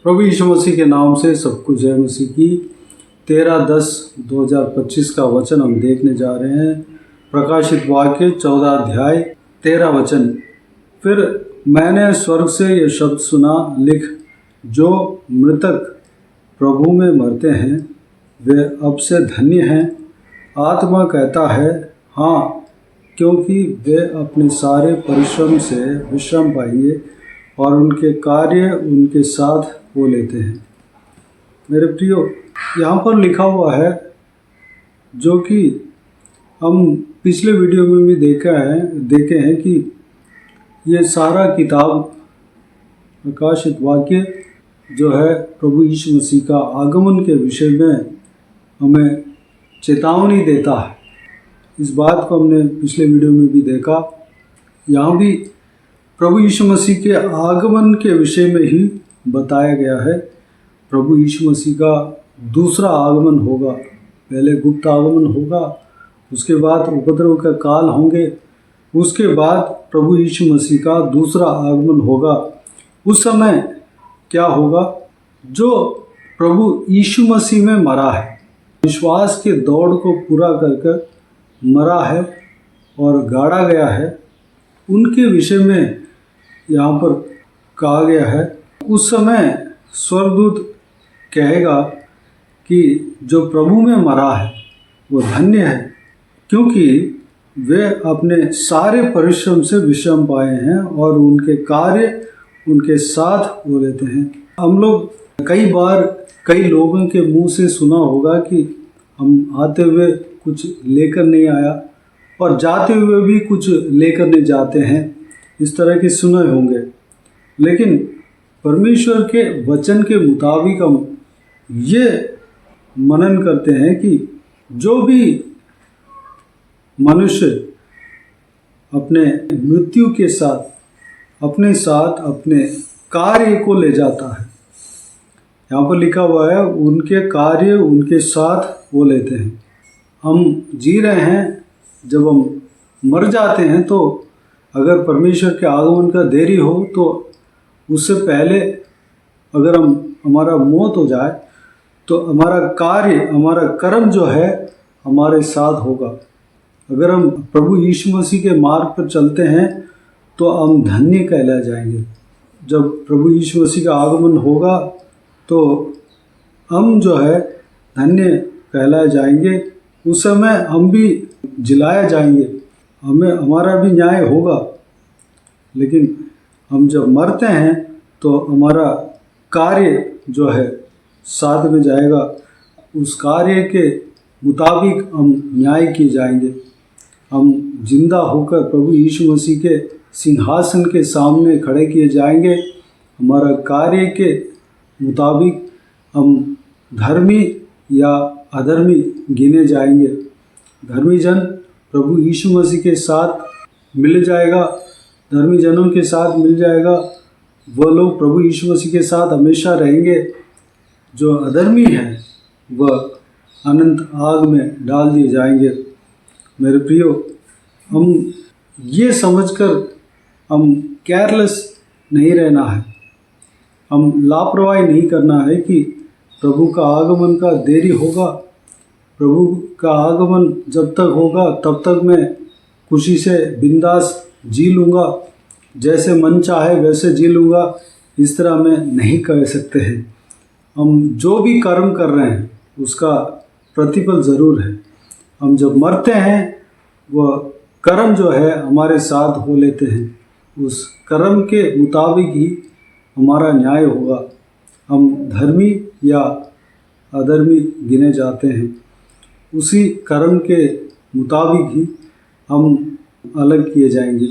प्रभु यीशु मसीह के नाम से सबको जय मसीह की। 13/10/2025 का वचन हम देखने जा रहे हैं। प्रकाशित वाक्य 14 अध्याय 13 वचन। फिर मैंने स्वर्ग से ये शब्द सुना, लिख, जो मृतक प्रभु में मरते हैं वे अब से धन्य हैं। आत्मा कहता है हाँ, क्योंकि वे अपने सारे परिश्रम से विश्राम पाएंगे और उनके कार्य उनके साथ हो लेते हैं। मेरे प्रियो, यहाँ पर लिखा हुआ है, जो कि हम पिछले वीडियो में भी देखे हैं कि ये सारा किताब प्रकाशित वाक्य जो है प्रभु यीशु मसीह का आगमन के विषय में हमें चेतावनी देता है। इस बात को हमने पिछले वीडियो में भी देखा। यहाँ भी प्रभु यीशु मसीह के आगमन के विषय में ही बताया गया है। प्रभु यीशु मसीह का दूसरा आगमन होगा। पहले गुप्त आगमन होगा, उसके बाद उपद्रव का काल होंगे, उसके बाद प्रभु यीशु मसीह का दूसरा आगमन होगा। उस समय क्या होगा? जो प्रभु यीशु मसीह में मरा है, विश्वास के दौड़ को पूरा कर मरा है और गाड़ा गया है, उनके विषय में यहाँ पर कहा गया है। उस समय स्वर्गदूत कहेगा कि जो प्रभु में मरा है वो धन्य है, क्योंकि वे अपने सारे परिश्रम से विश्राम पाए हैं और उनके कार्य उनके साथ हो लेते हैं। हम लोग कई बार कई लोगों के मुंह से सुना होगा कि हम आते हुए कुछ लेकर नहीं आया और जाते हुए भी कुछ लेकर नहीं जाते हैं। इस तरह के सुने होंगे, लेकिन परमेश्वर के वचन के मुताबिक हम ये मनन करते हैं कि जो भी मनुष्य अपने मृत्यु के साथ अपने कार्य को ले जाता है, यहाँ पर लिखा हुआ है उनके कार्य उनके साथ वो लेते हैं। हम जी रहे हैं, जब हम मर जाते हैं तो अगर परमेश्वर के आगमन का देरी हो तो उससे पहले अगर हमारा मौत हो जाए तो हमारा कार्य, हमारा कर्म जो है हमारे साथ होगा। अगर हम प्रभु यीशु मसीह के मार्ग पर चलते हैं तो हम धन्य कहलाए जाएंगे। जब प्रभु यीशु मसीह का आगमन होगा तो हम जो है धन्य कहलाए जाएंगे। उस समय हम भी जिलाए जाएंगे, हमारा भी न्याय होगा। लेकिन हम जब मरते हैं तो हमारा कार्य जो है साथ में जाएगा, उस कार्य के मुताबिक हम न्याय किए जाएंगे। हम जिंदा होकर प्रभु यीशु मसीह के सिंहासन के सामने खड़े किए जाएंगे। हमारा कार्य के मुताबिक हम धर्मी या अधर्मी गिने जाएंगे। धर्मी जन प्रभु यीशु मसीह के साथ मिल जाएगा, धर्मी जनों के साथ मिल जाएगा। वो लोग प्रभु यीशु मसीह के साथ हमेशा रहेंगे। जो अधर्मी हैं वह अनंत आग में डाल दिए जाएंगे। मेरे प्रियो, हम ये समझकर हम केयरलेस नहीं रहना है, हम लापरवाही नहीं करना है कि प्रभु का आगमन का देरी होगा। प्रभु का आगमन जब तक होगा तब तक मैं खुशी से बिंदास जी लूँगा, जैसे मन चाहे वैसे जी लूँगा, इस तरह मैं नहीं कह सकते हैं। हम जो भी कर्म कर रहे हैं उसका प्रतिफल ज़रूर है। हम जब मरते हैं वह कर्म जो है हमारे साथ हो लेते हैं। उस कर्म के मुताबिक ही हमारा न्याय होगा। हम धर्मी या अधर्मी गिने जाते हैं, उसी कर्म के मुताबिक ही हम अलग किए जाएंगे।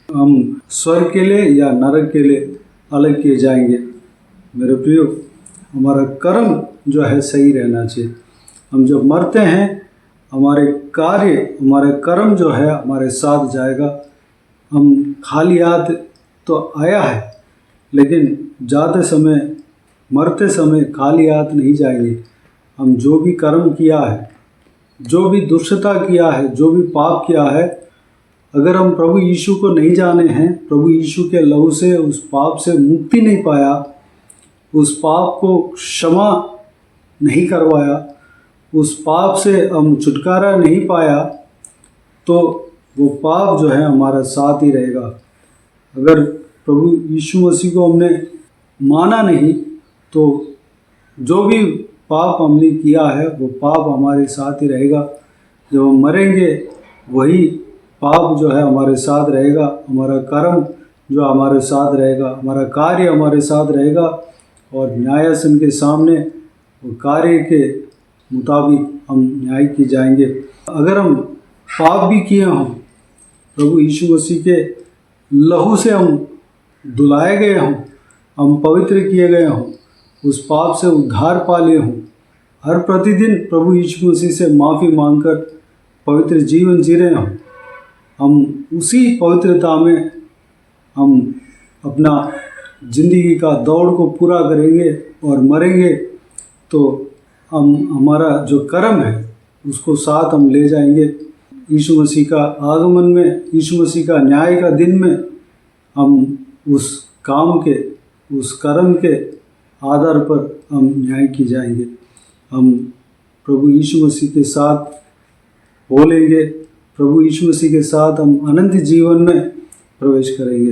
हम स्वर्ग के लिए या नरक के लिए अलग किए जाएंगे। मेरे प्रियो, हमारा कर्म जो है सही रहना चाहिए। हम जब मरते हैं हमारे कार्य, हमारे कर्म जो है हमारे साथ जाएगा। हम खाली हाथ तो आया है, लेकिन जाते समय, मरते समय खाली हाथ नहीं जाएंगे। हम जो भी कर्म किया है, जो भी दुष्टता किया है, जो भी पाप किया है, अगर हम प्रभु यीशु को नहीं जाने हैं, प्रभु यीशु के लहू से उस पाप से मुक्ति नहीं पाया, उस पाप को क्षमा नहीं करवाया, उस पाप से हम छुटकारा नहीं पाया, तो वो पाप जो है हमारा साथ ही रहेगा। अगर प्रभु यीशु मसीह को हमने माना नहीं तो जो भी पाप हमने किया है वो पाप हमारे साथ ही रहेगा। जब हम मरेंगे वही पाप जो है हमारे साथ रहेगा, हमारा कर्म जो हमारे साथ रहेगा, हमारा कार्य हमारे साथ रहेगा, और न्यायासन के सामने वो कार्य के मुताबिक हम न्याय किए जाएंगे। अगर हम पाप भी किए हों, प्रभु यीशु मसीह के लहू से हम धुलाए गए हों, हम पवित्र किए गए हों, उस पाप से उद्धार पा लिए हों, हर प्रतिदिन प्रभु यीशु मसीह से माफ़ी मांगकर पवित्र जीवन जी रहे हों, हम उसी पवित्रता में हम अपना ज़िंदगी का दौड़ को पूरा करेंगे और मरेंगे तो हम हमारा जो कर्म है उसको साथ हम ले जाएंगे। यीशु मसीह का आगमन में, यीशु मसीह का न्याय का दिन में हम उस काम के, उस कर्म के आधार पर हम न्याय की जाएंगे। हम प्रभु यीशु मसीह के साथ बोलेंगे, प्रभु यीशु मसीह के साथ हम अनंत जीवन में प्रवेश करेंगे।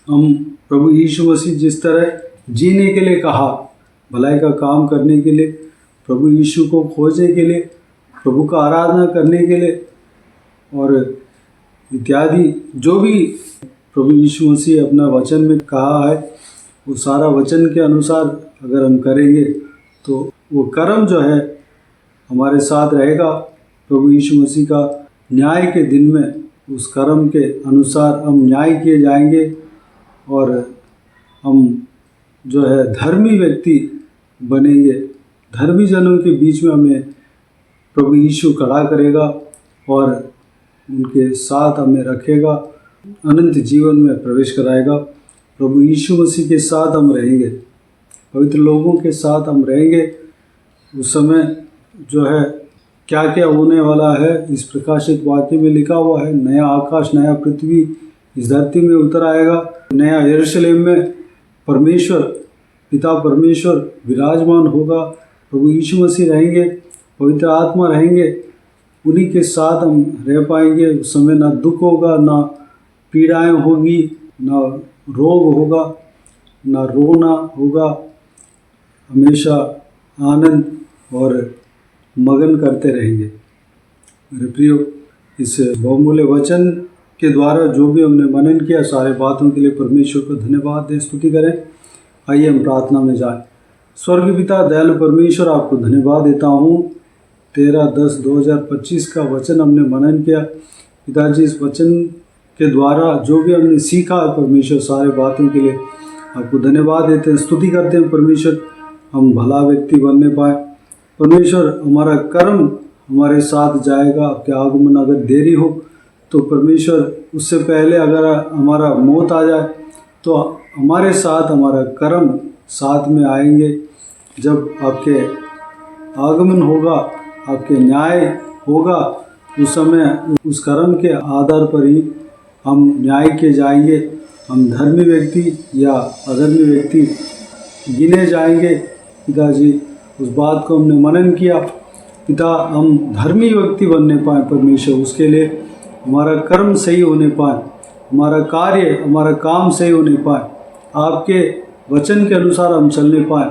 हम प्रभु यीशु मसीह जिस तरह जीने के लिए कहा, भलाई का काम करने के लिए, प्रभु यीशु को खोजने के लिए, प्रभु का आराधना करने के लिए और इत्यादि जो भी प्रभु यीशु मसीह अपना वचन में कहा है, वो सारा वचन के अनुसार अगर हम करेंगे तो वो कर्म जो है हमारे साथ रहेगा। प्रभु यीशु मसीह का न्याय के दिन में उस कर्म के अनुसार हम न्याय किए जाएंगे और हम जो है धर्मी व्यक्ति बनेंगे। धर्मी जनों के बीच में हमें प्रभु यीशु खड़ा करेगा और उनके साथ हमें रखेगा, अनंत जीवन में प्रवेश कराएगा। प्रभु यीशु मसीह के साथ हम रहेंगे, पवित्र लोगों के साथ हम रहेंगे। उस समय जो है क्या क्या होने वाला है, इस प्रकाशित वाक्य में लिखा हुआ है। नया आकाश, नया पृथ्वी इस धरती में उतर आएगा। नया यरूशलेम में परमेश्वर, पिता परमेश्वर विराजमान होगा। प्रभु यीशु मसीह रहेंगे, पवित्र आत्मा रहेंगे, उन्हीं के साथ हम रह पाएंगे। उस समय ना दुख होगा, ना पीड़ाएं होगी, ना रोग होगा, ना रोना होगा। हमेशा आनंद और मगन करते रहेंगे। मेरे प्रियो, इस बहुमूल्य वचन के द्वारा जो भी हमने मनन किया, सारे बातों के लिए परमेश्वर को धन्यवाद दें, स्तुति करें। आइए हम प्रार्थना में जाएं। स्वर्गीय पिता, दयालु परमेश्वर, आपको धन्यवाद देता हूँ। 13/10/2025 का वचन हमने मनन किया। पिताजी, इस वचन के द्वारा जो भी हमने सीखा है परमेश्वर, सारे बातों के लिए आपको धन्यवाद देते हैं, स्तुति करते हैं। परमेश्वर, हम भला व्यक्ति बनने पाए। परमेश्वर, हमारा कर्म हमारे साथ जाएगा। आपके आगमन अगर देरी हो तो परमेश्वर, उससे पहले अगर हमारा मौत आ जाए तो हमारे साथ हमारा कर्म साथ में आएंगे। जब आपके आगमन होगा, आपके न्याय होगा, उस समय उस कर्म के आधार पर ही हम न्याय किए जाएंगे। हम धर्मी व्यक्ति या अधर्मी व्यक्ति गिने जाएंगे। पिताजी, उस बात को हमने मनन किया। पिता, हम धर्मी व्यक्ति बनने पाए परमेश्वर, उसके लिए हमारा कर्म सही होने पाए, हमारा कार्य, हमारा काम सही होने पाए, आपके वचन के अनुसार हम चलने पाए,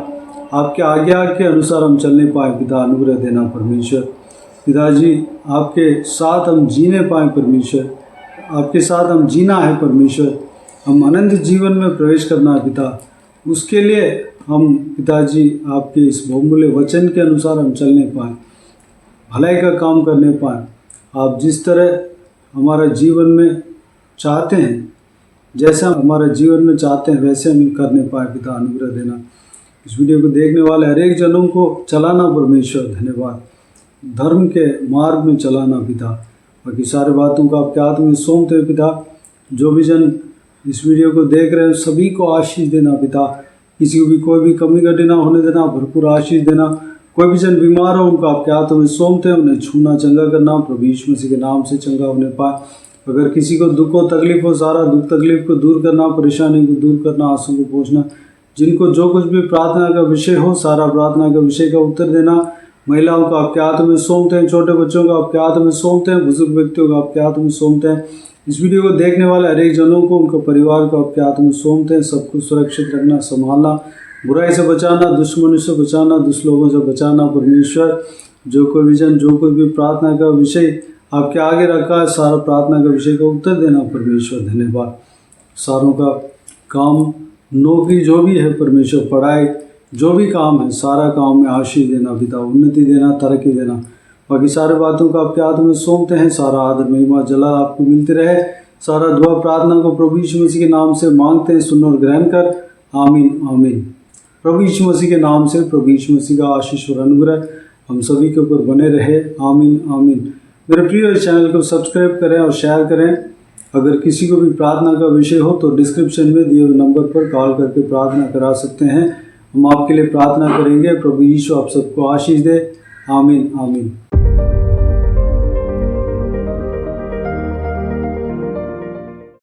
आपके आज्ञा के अनुसार हम चलने पाए। पिता, अनुग्रह देना परमेश्वर। पिताजी, आपके साथ हम जीने पाए परमेश्वर, आपके साथ हम जीना है परमेश्वर। हम अनंत जीवन में प्रवेश करना है पिता, उसके लिए हम पिताजी आपके इस बहुमूल्य वचन के अनुसार हम चलने पाए, भलाई का काम करने पाए। आप जिस तरह हमारा जीवन में चाहते हैं, जैसा हमारा जीवन में चाहते हैं, वैसे हम करने पाए। पिता, अनुग्रह देना। इस वीडियो को देखने वाले हर एक जनों को चलाना परमेश्वर, धन्यवाद। धर्म के मार्ग में चलाना पिता। बाकी सारे बातों को आपके हाथ में सौंपते हैं पिता। जो भी जन इस वीडियो को देख रहे हैं सभी को आशीष देना पिता। किसी को भी कोई भी कमी घटी ना होने देना, भरपूर आशीष देना। कोई भी जन बीमार हो, उनको आपके हाथों में सौंपते हैं, उन्हें छूना, चंगा करना। प्रभु यीशु मसीह के नाम से चंगा होने पाए। अगर किसी को दुख हो, तकलीफ हो, सारा दुख तकलीफ को दूर करना, परेशानी को दूर करना, आंसू को पोंछना, जिनको जो कुछ भी प्रार्थना का विषय हो, सारा प्रार्थना का विषय का उत्तर देना। महिलाओं को आपके हाथ में सौंपते हैं, छोटे बच्चों को आपके हाथ में सौंपते हैं, बुजुर्ग व्यक्तियों को आपके हाथ में सौंपते हैं। इस वीडियो को देखने वाले हर एक जनों को, उनके परिवार को आपके हाथ में सौंपते हैं। सबको सुरक्षित रखना, संभालना, बुराई से बचाना, दुश्मनों से बचाना, दुष्लोगों से बचाना। परमेश्वर जो कोई विजन, जो कोई भी प्रार्थना का विषय आपके आगे रखा है, सारा प्रार्थना का विषय का उत्तर देना। परमेश्वर धन्यवाद। सारों का काम, नौकरी जो भी है परमेश्वर, पढ़ाई जो भी काम है, सारा काम में आशीष देना पिता, उन्नति देना, तरक्की देना। बाकी सारे बातों को आपके हाथ में सौंपते हैं। सारा आदर महिमा जला आपको मिलती रहे। सारा दुआ प्रार्थना को प्रभु यीशु मसीह के नाम से मांगते हैं, सुन और ग्रहण कर। आमीन आमीन। प्रभु यीशु मसीह के नाम से प्रभु यीशु मसीह का आशीष और अनुग्रह हम सभी के ऊपर बने रहे। आमीन आमीन। मेरे प्रिय चैनल को सब्सक्राइब करें और शेयर करें। अगर किसी को भी प्रार्थना का विषय हो तो डिस्क्रिप्शन में दिए हुए नंबर पर कॉल करके प्रार्थना करा सकते हैं। हम आपके लिए प्रार्थना करेंगे। प्रभु यीशु आप सबको आशीष दे। आमीन आमीन।